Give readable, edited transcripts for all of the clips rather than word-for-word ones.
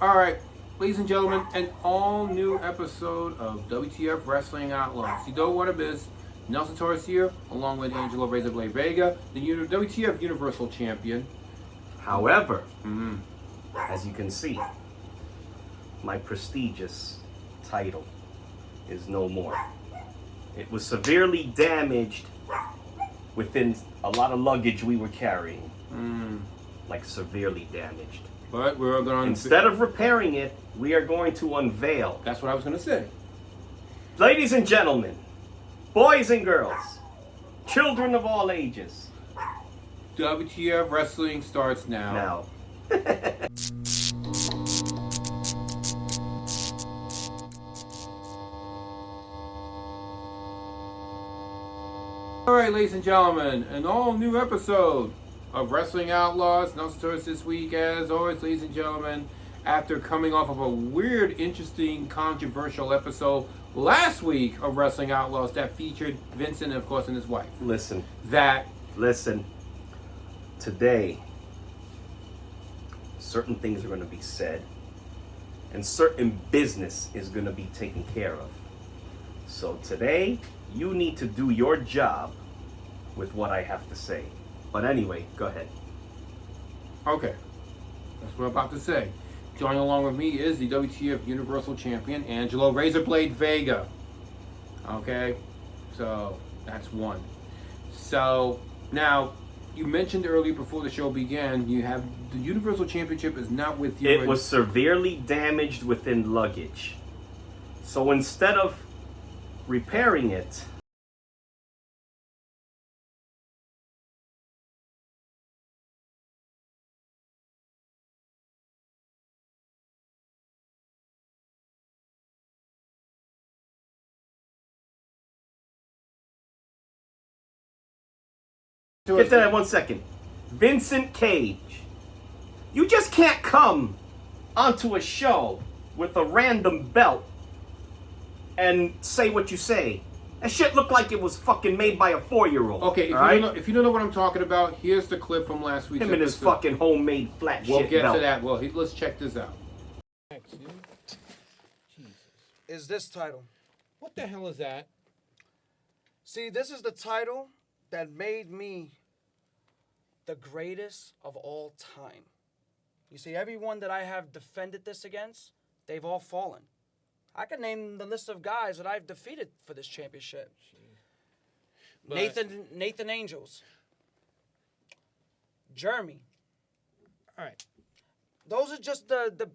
All right, ladies and gentlemen, an all-new episode of WTF Wrestling Outlaws. You know what it is. Nelson Torres here, along with Angelo Vega, the WTF Universal Champion. However, as you can see, my prestigious title is no more. It was severely damaged within a lot of luggage we were carrying. Like severely damaged. But we're going to... Instead of repairing it, we are going to unveil. That's what I was going to say. Ladies and gentlemen, boys and girls, children of all ages. WTF Wrestling starts now. All right, ladies and gentlemen, an all-new episode of Wrestling Outlaws. Nelson Torres this week, as always, ladies and gentlemen, after coming off of a weird, interesting, controversial episode last week of Wrestling Outlaws that featured Vincent, of course, and his wife. Listen. Today, certain things are going to be said, and certain business is going to be taken care of. So today, you need to do your job with what I have to say. But anyway, go ahead. Okay, that's what I'm about to say. Joining along with me is the WTF Universal Champion, Angelo Razorblade Vega. Okay, so that's one. So now, you mentioned earlier before the show began, you have the Universal Championship is not with you. It was severely damaged within luggage. So instead of repairing it, get that in 1 second. Vincent Cage. You just can't come onto a show with a random belt and say what you say. That shit looked like it was fucking made by a 4-year-old. Okay, if you don't know what I'm talking about, here's the clip from last week's Him and his fucking homemade flat we'll shit get belt. to that. Well, let's check this out. Is this title. What the hell is that? See, this is the title that made me the greatest of all time. You see, everyone that I have defended this against, they've all fallen. I can name the list of guys that I've defeated for this championship. But Nathan Angels. Jeremy. all right. Those are just the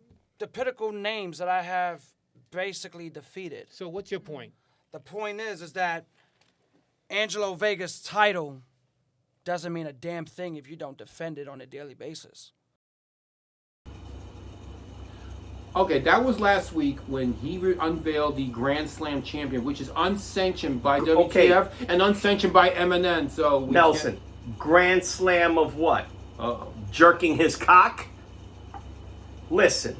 pinnacle names that I have basically defeated. So what's your point? The point is that Angelo Vega's title doesn't mean a damn thing if you don't defend it on a daily basis. Okay, that was last week when he unveiled the Grand Slam champion, which is unsanctioned by WTF and unsanctioned by MNN. So Nelson, Grand Slam of what? Uh-oh. Jerking his cock? Listen,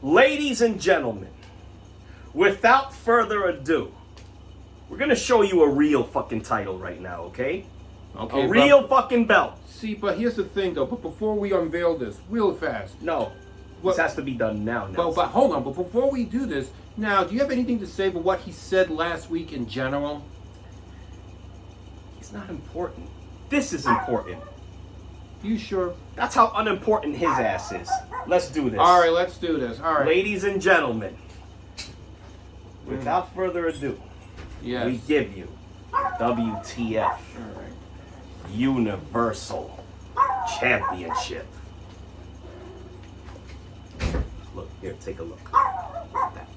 ladies and gentlemen, without further ado, we're gonna show you a real fucking title right now, okay? Okay, a real fucking belt. See, but here's the thing, though. But before we unveil this, real fast. No, What- this has to be done now, Nelson. But hold on. But before we do this, now, do you have anything to say about what he said last week in general? It's not important. This is important. You sure? That's how unimportant his ass is. Let's do this. All right, let's do this. All right. Ladies and gentlemen, without further ado, Yes. we give you WTF All right. Universal Championship. Look, here, take a look. Look at that.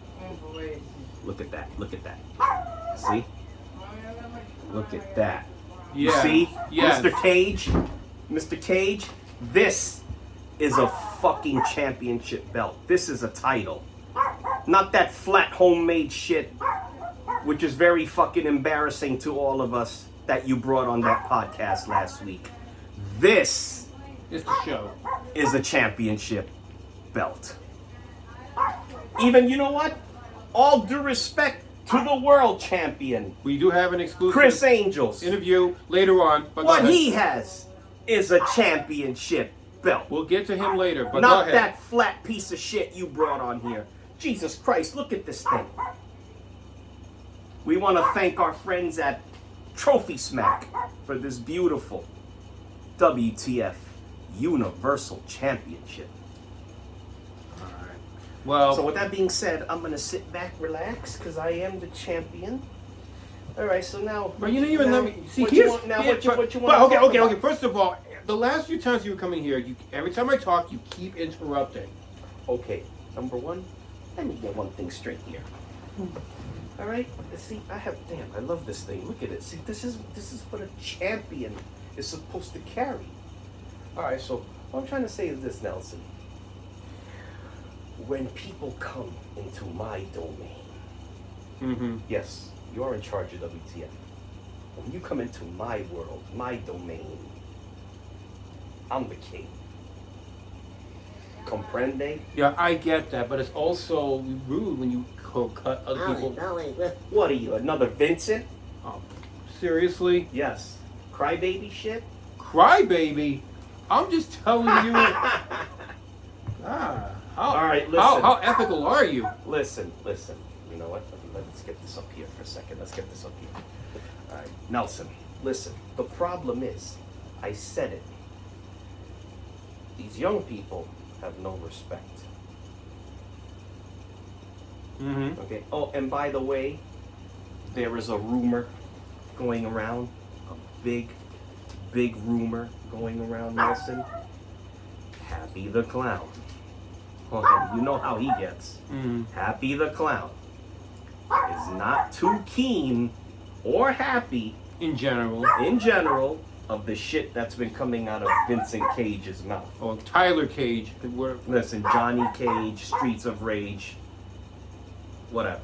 Look at that. Look at that. See? Look at that. You Yeah. see? Yes. Mr. Cage? Mr. Cage? This is a fucking championship belt. This is a title. Not that flat homemade shit, which is very fucking embarrassing to all of us that you brought on that podcast last week. This It's the show. is a championship belt. Even, you know what? All due respect to the world champion, We do have an exclusive Chris Angels. interview later on. But go What ahead. he has is a championship belt. We'll get to him later, but go Not ahead. that flat piece of shit you brought on here. Jesus Christ, look at this thing. We want to thank our friends at Trophy Smack for this beautiful WTF Universal Championship. All right. Well, So with that being said, I'm going to sit back, relax, because I am the champion. All right, so now... but you didn't even let me see. What you Here's want, now, here- what you want but to okay, talk okay, about? okay. First of all, the last few times you were coming here, every time I talk, you keep interrupting. Okay, number one, let me get one thing straight here. All right, see, I love this thing. Look at it. See, this is what a champion is supposed to carry. All right, so what I'm trying to say is this, Nelson. When people come into my domain, Mm-hmm. yes, you're in charge of WTF. When you come into my world, my domain, I'm the king. Comprende? Yeah, I get that, but it's also rude when you cut other people. What are you, another Vincent? Oh, seriously? Yes. Crybaby shit? Crybaby? I'm just telling you. All right, listen. How ethical are you? Listen. You know what? Let's get this up here for a second. Let's get this up here. All right, Nelson, listen. The problem is, I said it. These young people have no respect. Mm-hmm. Okay. Oh, and by the way, there is a rumor going around, a big rumor going around, Nelson. Happy the Clown. Okay, you know how he gets. Mm-hmm. Happy the Clown is not too keen or happy In general. in general of the shit that's been coming out of Vincent Cage's mouth. Or Tyler Cage. Listen, Johnny Cage, Streets of Rage, whatever.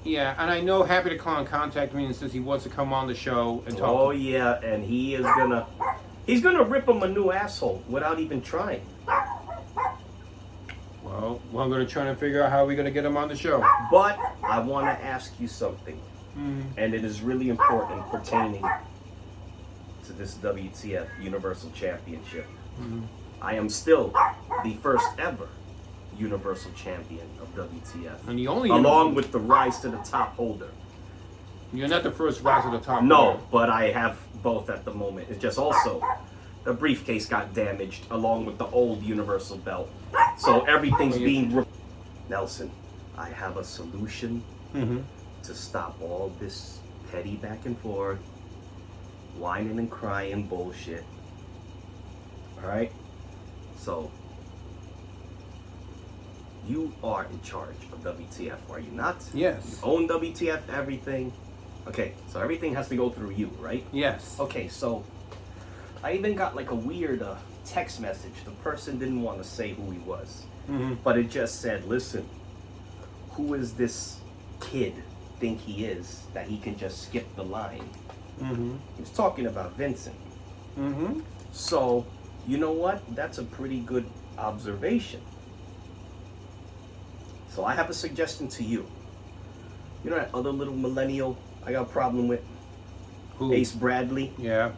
Yeah, and I know Happy the Clown contacted me and says he wants to come on the show and talk. Oh yeah, and he's gonna rip him a new asshole without even trying. Well, I'm going to try and figure out how we're going to get him on the show. But I want to ask you something, Mm-hmm. and it is really important pertaining to this WTF Universal Championship. Mm-hmm. I am still the first ever Universal Champion of WTF, And the only along with the Rise to the Top holder. You're not the first rise to the top. No, but I have both at the moment. It's just also the briefcase got damaged along with the old Universal belt. So everything's being... Nelson, I have a solution Mm-hmm. to stop all this petty back and forth, whining and crying bullshit. Alright? So, you are in charge of WTF, are you not? Yes. You own WTF, everything. Okay, so everything has to go through you, right? Yes. Okay, so I even got like a weird text message. The person didn't want to say who he was, Mm-hmm. but it just said, listen, who is this kid think he is that he can just skip the line? Mm-hmm. He was talking about Vincent. Mm-hmm. So, you know what? That's a pretty good observation. So I have a suggestion to you. You know that other little millennial I got a problem with? Who? Ace Bradley, Yeah.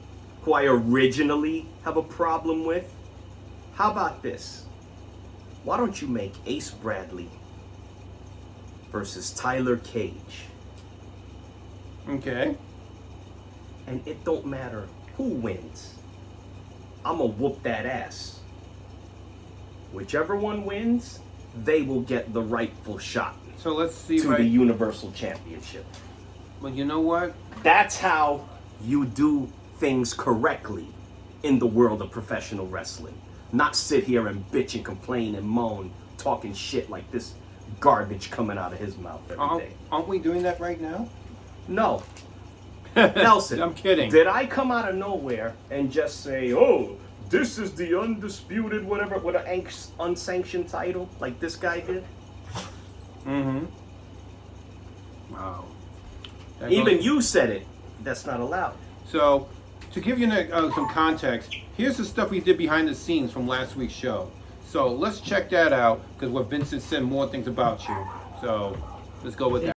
who I originally have a problem with? How about this? Why don't you make Ace Bradley versus Tyler Cage? Okay. And it don't matter who wins. I'ma whoop that ass. Whichever one wins, they will get the rightful shot So let's see. to the Universal Championship. But you know what? That's how you do things correctly in the world of professional wrestling. Not sit here and bitch and complain and moan, talking shit like this garbage coming out of his mouth every day. Aren't we doing that right now? No. Nelson, I'm kidding. Did I come out of nowhere and just say, oh, this is the undisputed whatever, with an unsanctioned title like this guy did? Mm-hmm. Wow. That Even goes- you said it. That's not allowed. So, to give you some context, here's the stuff we did behind the scenes from last week's show. So let's check that out, because what Vincent said more things about you. So let's go with that.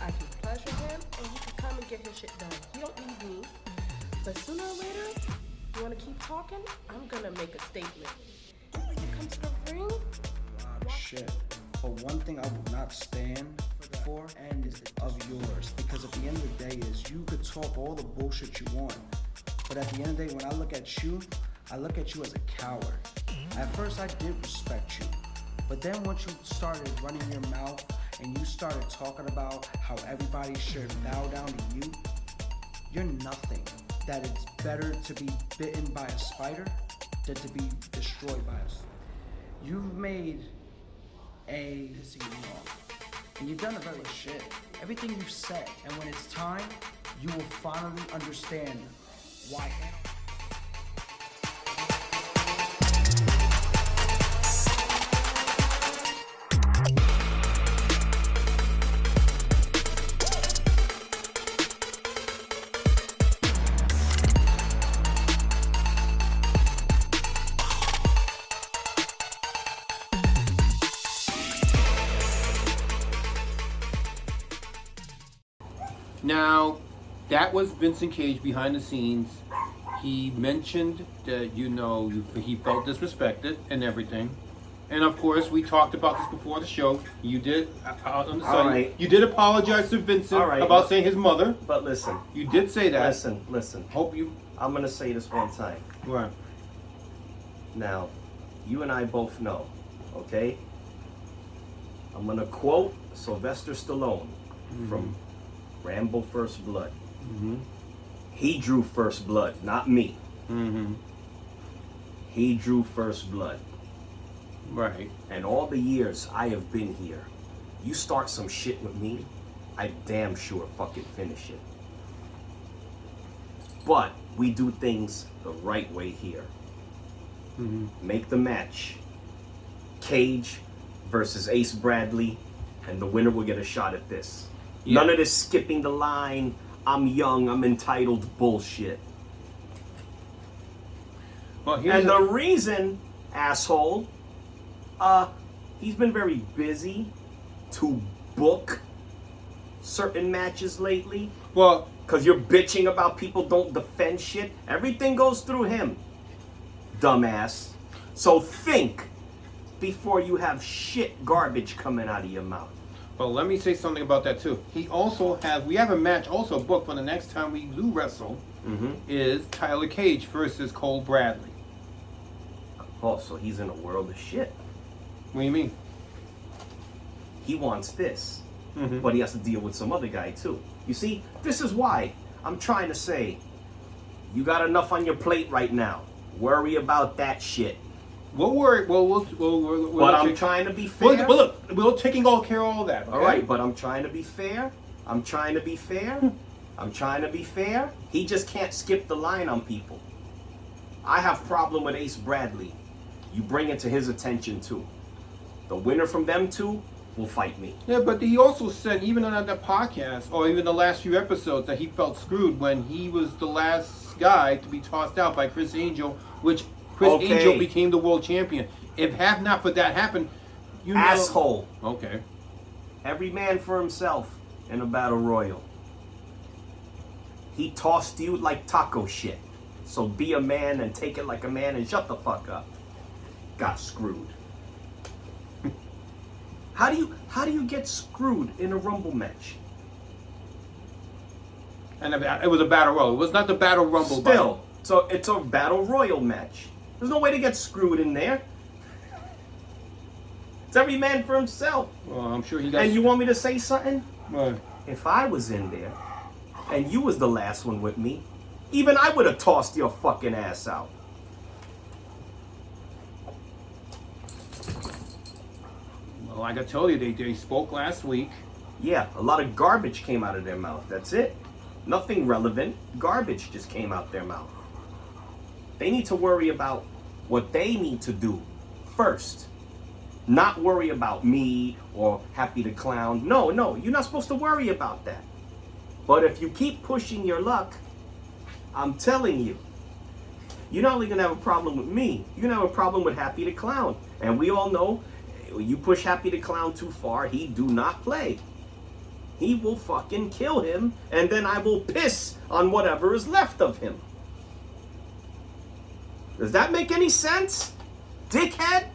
I can pleasure him, and he can come and get his shit done. He don't need me. But sooner or later, you wanna keep talking? I'm gonna make a statement. When you come to the ring, Shit. But one thing I will not stand for and is of yours. Because at the end of the day is you could talk all the bullshit you want. But at the end of the day, when I look at you as a coward. At first I did respect you. But then once you started running your mouth and you started talking about how everybody should bow down to you, you're nothing. That it's better to be bitten by a spider than to be destroyed by us. You've made a wrong. And you've done the very shit. Everything you've said. And when it's time, you will finally understand why. Now, that was Vincent Cage behind the scenes. He mentioned that, he felt disrespected and everything. And of course, we talked about this before the show. You did, on the side, right. You did apologize to Vincent about saying his mother. But listen. You did say that. Listen. I'm gonna say this one time. Right. Now, you and I both know, okay? I'm gonna quote Sylvester Stallone from Rambo First Blood. He drew first blood, not me. He drew first blood. Right. And all the years I have been here, you start some shit with me, I damn sure fucking finish it. But we do things the right way here. Make the match. Cage versus Ace Bradley, and the winner will get a shot at this. Yeah. None of this skipping the line, I'm young, I'm entitled bullshit. Well, And the reason, asshole, he's been very busy to book certain matches lately. Well, because you're bitching about people don't defend shit. Everything goes through him, dumbass. So think before you have shit garbage coming out of your mouth. well, let me say something about that too. We have a match also booked for the next time we do wrestle. Is Tyler Cage versus Cole Bradley. Oh, so he's in a world of shit. What do you mean? He wants this, but he has to deal with some other guy too. You see, this is why I'm trying to say, you got enough on your plate right now. Worry about that shit. We'll worry. But I'm trying to be fair. We're taking all care of all that. Okay? All right, but I'm trying to be fair. I'm trying to be fair. He just can't skip the line on people. I have problem with Ace Bradley. You bring it to his attention too. The winner from them two will fight me. Yeah, but he also said, even on that podcast, or even the last few episodes, that he felt screwed when he was the last guy to be tossed out by Chris Angel, which Chris Angel became the world champion. If half not for that happened, you know... Asshole. Okay. Every man for himself in a battle royal. He tossed you like taco shit. So be a man and take it like a man and shut the fuck up. Got screwed. How do you get screwed in a Rumble match? And it was a battle royal. It was not the battle rumble. Still, so it's a battle royal match. There's no way to get screwed in there. It's every man for himself. Well, I'm sure he got... And you want me to say something? What? If I was in there, and you was the last one with me, even I would have tossed your fucking ass out. Well, like I told you, they spoke last week. Yeah, a lot of garbage came out of their mouth. That's it. Nothing relevant. Garbage just came out their mouth. They need to worry about what they need to do first. Not worry about me or Happy the Clown. No, you're not supposed to worry about that. But if you keep pushing your luck, I'm telling you, you're not only going to have a problem with me, you're going to have a problem with Happy the Clown. And we all know, you push Happy the Clown too far, he do not play. he will fucking kill him, and then I will piss on whatever is left of him. Does that make any sense? Dickhead?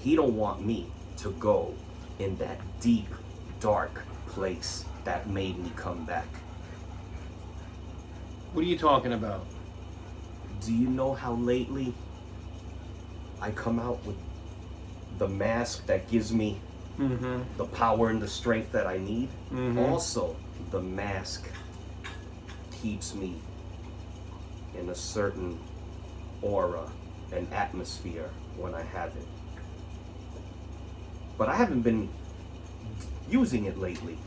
He don't want me to go in that deep, dark place that made me come back. What are you talking about? Do you know how lately I come out with the mask that gives me the power and the strength that I need? Also, the mask keeps me in a certain aura and atmosphere when I have it. But I haven't been using it lately.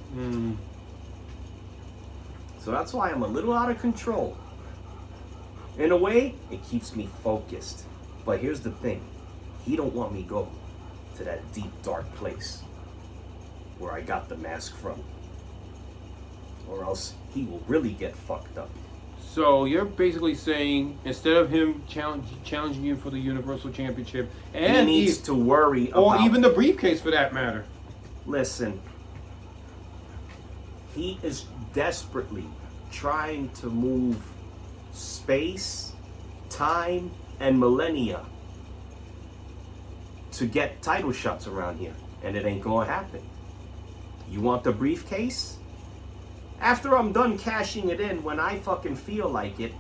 So that's why I'm a little out of control. In a way, it keeps me focused. But here's the thing. He don't want me go to that deep, dark place where I got the mask from. Or else he will really get fucked up. So you're basically saying, instead of him challenging you for the Universal Championship, and he needs to worry about... Or even the briefcase, for that matter. Listen. He is desperately trying to move space, time, and millennia to get title shots around here. And it ain't gonna happen. You want the briefcase? After I'm done cashing it in when I fucking feel like it,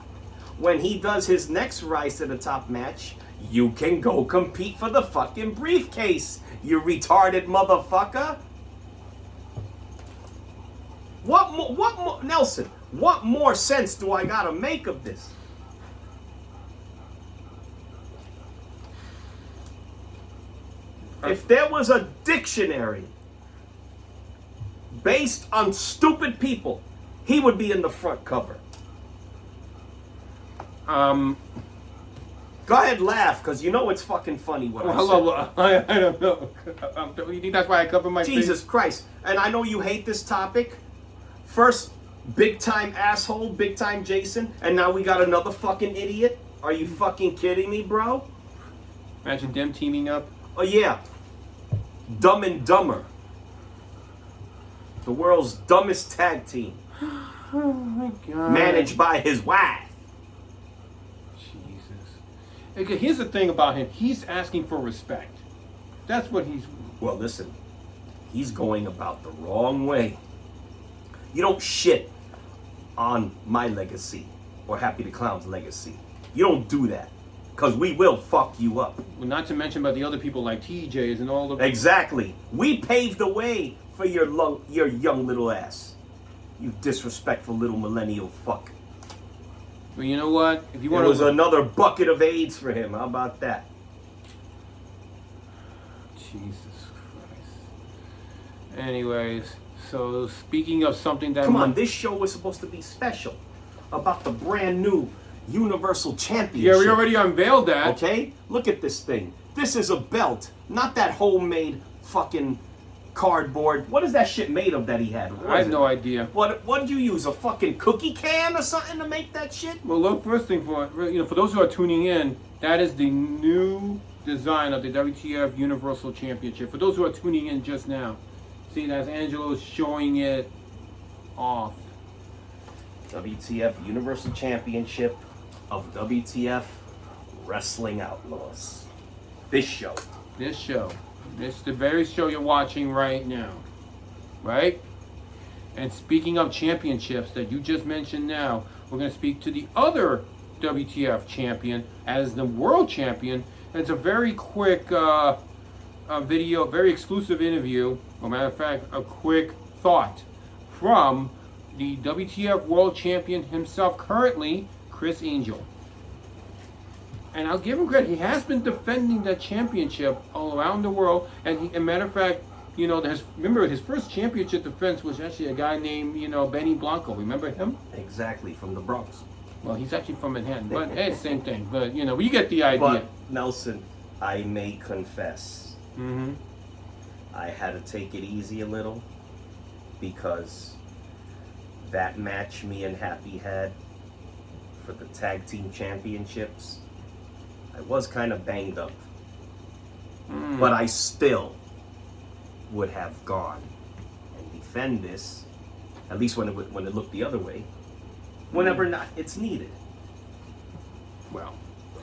when he does his next Rise to the Top match, you can go compete for the fucking briefcase, you retarded motherfucker. What more, Nelson, what more sense do I gotta make of this? If there was a dictionary based on stupid people, he would be in the front cover. Go ahead, laugh, because you know it's fucking funny what I said. I don't know. You think that's why I cover my Jesus face? Christ. And I know you hate this topic. First, big time asshole, big time Jason, and now we got another fucking idiot? Are you fucking kidding me, bro? Imagine them teaming up. Oh yeah. Dumb and Dumber. The world's dumbest tag team. Oh my God. Managed by his wife. Jesus. Okay, here's the thing about him. He's asking for respect. That's what he's... Well, listen. He's going about the wrong way. You don't shit on my legacy or Happy the Clown's legacy. You don't do that. Because we will fuck you up. Well, not to mention about the other people like TJs and all the... Exactly. We paved the way for your young little ass. You disrespectful little millennial fuck. Well, you know what? If you want It was another bucket of AIDS for him. How about that? Jesus Christ. Anyways, so speaking of something that... Come on, this show was supposed to be special. About the brand new Universal Championship. Yeah, we already unveiled that. Okay? Look at this thing. This is a belt, not that homemade fucking cardboard. What is that shit made of that he had? I have no idea. What did you use? A fucking cookie can or something to make that shit? Well, look, first thing for those who are tuning in, that is the new design of the WTF Universal Championship. For those who are tuning in just now, see, that's Angelo showing it off. WTF Universal Championship of WTF Wrestling Outlaws. This show. This the very show you're watching right now, right? And speaking of championships that you just mentioned now, we're going to speak to the other WTF champion as the world champion. And it's a very quick video, very exclusive interview. As a matter of fact, a quick thought from the WTF world champion himself currently, Chris Angel. And I'll give him credit. He has been defending that championship all around the world. And as a matter of fact, remember his first championship defense was actually a guy named, Benny Blanco. Remember him? Exactly, from the Bronx. Well, he's actually from Manhattan, but hey, same thing. But, you get the idea. But, Nelson, I may confess, Mm-hmm. I had to take it easy a little because that match me and Happy had for the tag team championships, I was kind of banged up. But I still would have gone and defend this, at least when it looked the other way, whenever not it's needed. Well,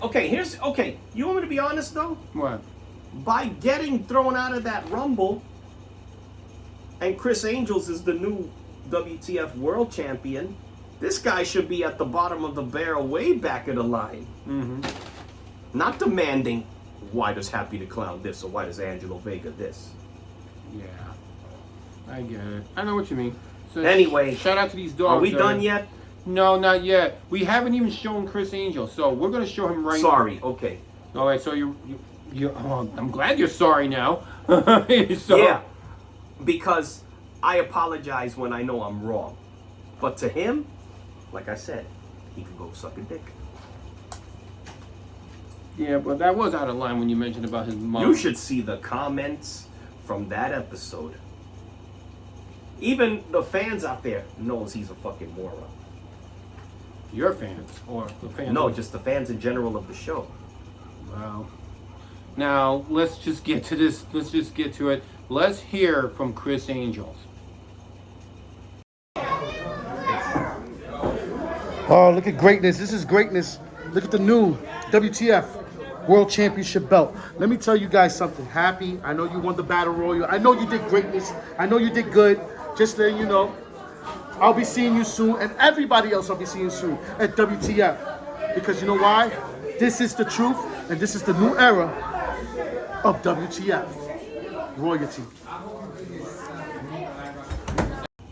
Okay, you want me to be honest though? what? By getting thrown out of that Rumble, and Chris Angels is the new WTF World Champion, this guy should be at the bottom of the barrel, way back of the line. Mm-hmm. Not demanding, why does Happy the Clown this, or why does Angelo Vega this? Yeah, I get it. I know what you mean. So Anyway, shout out to these dogs. Are we done yet? No, not yet. We haven't even shown Chris Angel, so we're gonna show him right. Sorry, okay. All right, so you oh, I'm glad you're sorry now. So, Yeah, because I apologize when I know I'm wrong. But to him, like I said, he can go suck a dick. Yeah, but that was out of line when you mentioned about his mom. You should see the comments from that episode. Even the fans out there knows he's a fucking moron. Your fans or the fans? No, just the fans in general of the show. Wow. Now let's just get to this. Let's just get to it. Let's hear from Chris Angels. Oh, look at greatness. This is greatness. Look at the new WTF World Championship belt. Let me tell you guys something. Happy, I know you won the Battle Royal. I know you did greatness. I know you did good. Just letting you know, I'll be seeing you soon, and everybody else I'll be seeing soon at WTF. Because you know why? This is the truth, and this is the new era of WTF. Royalty.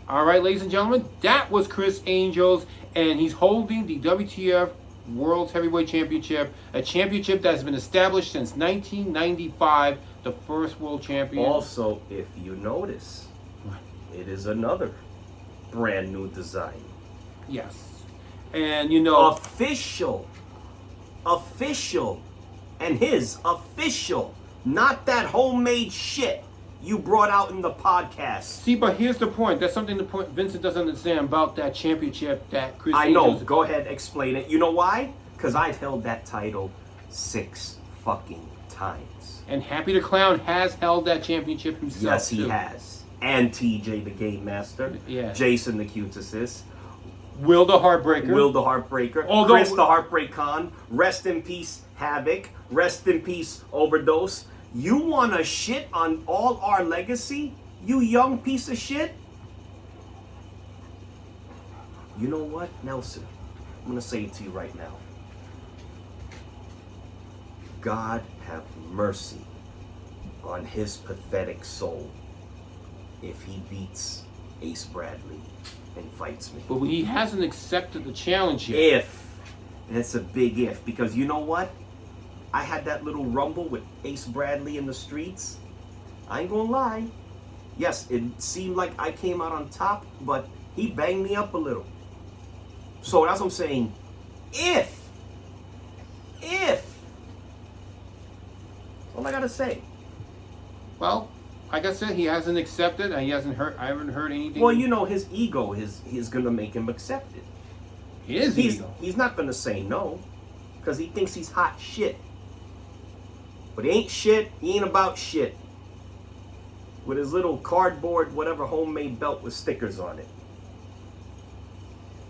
All right, ladies and gentlemen, that was Chris Angels, and he's holding the WTF World Heavyweight Championship, a championship that has been established since 1995, the first world champion. Also, if you notice, it is another brand new design. Yes. And you know, Official. And his official. Not that homemade shit you brought out in the podcast. see, but here's the point. That's something the point Vincent doesn't understand about that championship that Chris I know. Angels. Go ahead, explain it. You know why? Because I've held that title 6 fucking times. And Happy the Clown has held that championship himself. Yes, he too. has. And TJ the Game Master. Yeah. Jason the Cutesist. Will the Heartbreaker. Will the Heartbreaker. Although- Chris the Heartbreak Khan. Rest in peace, Havoc. Rest in peace, Overdose. You want to shit on all our legacy? You young piece of shit? You know what, Nelson? I'm going to say it to you right now. God have mercy on his pathetic soul if he beats Ace Bradley and fights me. But he hasn't accepted the challenge yet. If. That's a big if. Because you know what? I had that little rumble with Ace Bradley in the streets. I ain't gonna lie. Yes, it seemed like I came out on top, but he banged me up a little. So that's what I'm saying. If. All I gotta say. Well, like I said, he hasn't accepted, and he hasn't heard. I haven't heard anything. Well, you know, his ego is gonna make him accept it. his ego. He's not gonna say no, because he thinks he's hot shit. But he ain't shit. He ain't about shit. With his little cardboard, whatever homemade belt with stickers on it.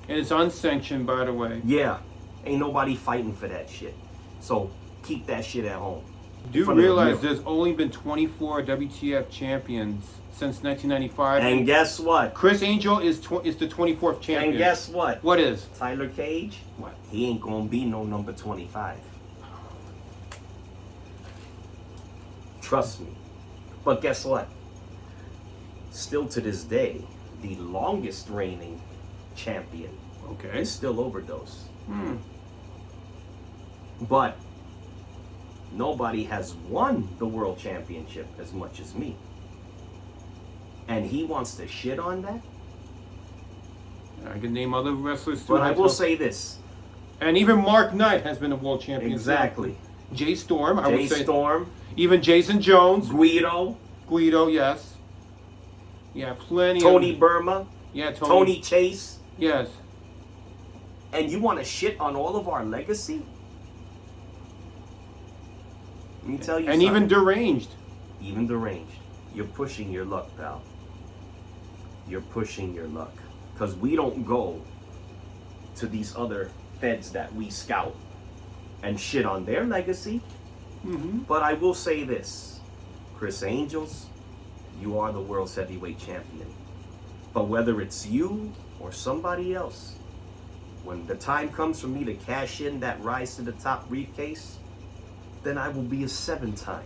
And it's unsanctioned, by the way. Yeah, ain't nobody fighting for that shit. So keep that shit at home. Do you Front of the realize mirror. there's only been 24 WTF champions since 1995? And guess what? Chris Angel is the 24th champion. And guess what? What is? Tyler Cage? What? He ain't gonna be no number 25. Trust me. But guess what? Still to this day, the longest reigning champion Okay. is still Overdose. Hmm. But nobody has won the world championship as much as me. And he wants to shit on that? I can name other wrestlers too. But I will say this. and even Mark Knight has been a world champion. Exactly. Jay Storm, I Jay would say. Storm, Even Jason Jones, Guido, Guido, yes. Yeah, plenty. Tony of, Burma, Yeah, Tony Chase. Yes. And you want to shit on all of our legacy? Let me tell you And something. even deranged. Even deranged. You're pushing your luck, pal. you're pushing your luck. Because we don't go to these other feds that we scout and shit on their legacy. But I will say this, Chris Angels, you are the world's heavyweight champion. But whether it's you or somebody else, when the time comes for me to cash in that rise to the top briefcase, then I will be a 7-time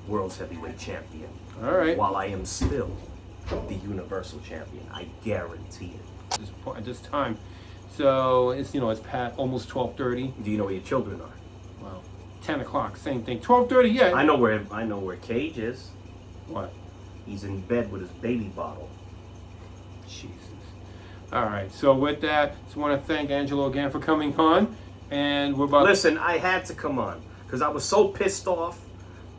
world's heavyweight champion. All right. While I am still the universal champion. I guarantee it. At this time. So it's it's past almost 12:30. Do you know where your children are? Well, 10 o'clock, same thing. 12:30, yeah. I know where Cage is. What? He's in bed with his baby bottle. Jesus. All right. So with that, just want to thank Angelo again for coming on, and we're about. Listen, I had to come on because I was so pissed off.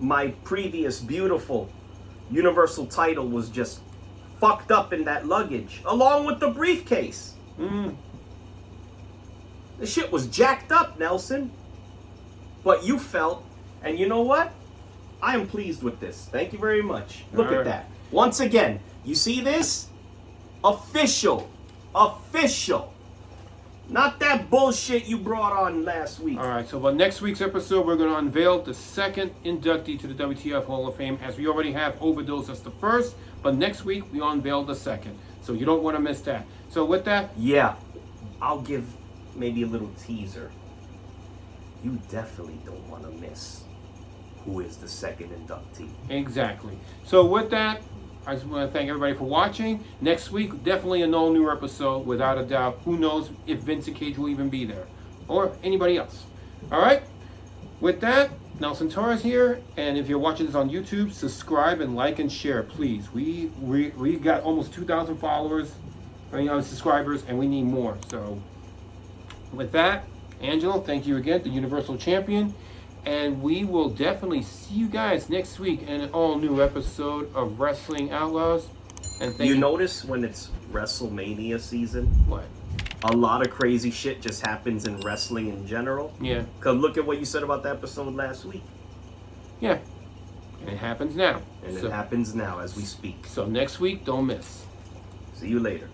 My previous beautiful universal title was just fucked up in that luggage, along with the briefcase. The shit was jacked up, Nelson. But you felt, and you know what? I am pleased with this. Thank you very much. Look at that. Once again, you see this? Official. Not that bullshit you brought on last week. All right, so about next week's episode, we're going to unveil the second inductee to the WTF Hall of Fame, as we already have Overdose as the first, but next week we unveil the second. So you don't want to miss that. So with that... Yeah, I'll give maybe a little teaser. You definitely don't want to miss who is the second inductee. Exactly. So with that, I just want to thank everybody for watching. Next week, definitely an all-new episode, without a doubt. Who knows if Vince and Cage will even be there, or anybody else. All right? With that, Nelson Torres here, and if you're watching this on YouTube, subscribe and like and share, please. We got almost 2,000 followers, subscribers, and we need more. So with that, Angelo, thank you again, the Universal Champion. And we will definitely see you guys next week in an all-new episode of Wrestling Outlaws. And thank you. Notice when it's WrestleMania season? What? A lot of crazy shit just happens in wrestling in general. Yeah. Because look at what you said about the episode last week. Yeah. And it happens now. And it happens now as we speak. So next week, don't miss. See you later.